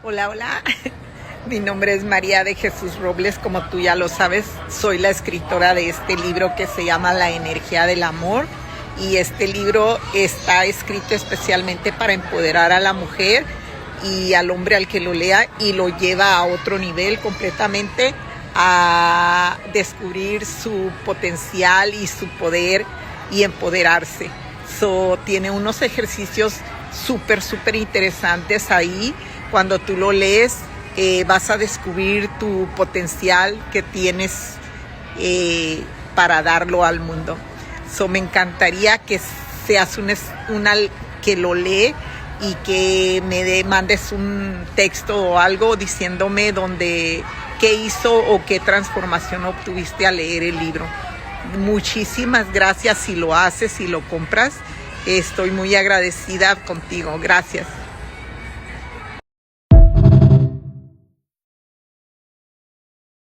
Hola, hola. Mi nombre es María de Jesús Robles, como tú ya lo sabes, soy la escritora de este libro que se llama La energía del amor, y este libro está escrito especialmente para empoderar a la mujer y al hombre al que lo lea, y lo lleva a otro nivel completamente, a descubrir su potencial y su poder y empoderarse. Tiene unos ejercicios súper interesantes ahí. Cuando tú lo lees, vas a descubrir tu potencial que tienes para darlo al mundo. Me encantaría que seas una que lo lee y que me mandes un texto o algo diciéndome qué hizo o qué transformación obtuviste al leer el libro. Muchísimas gracias si lo haces, si lo compras. Estoy muy agradecida contigo. Gracias.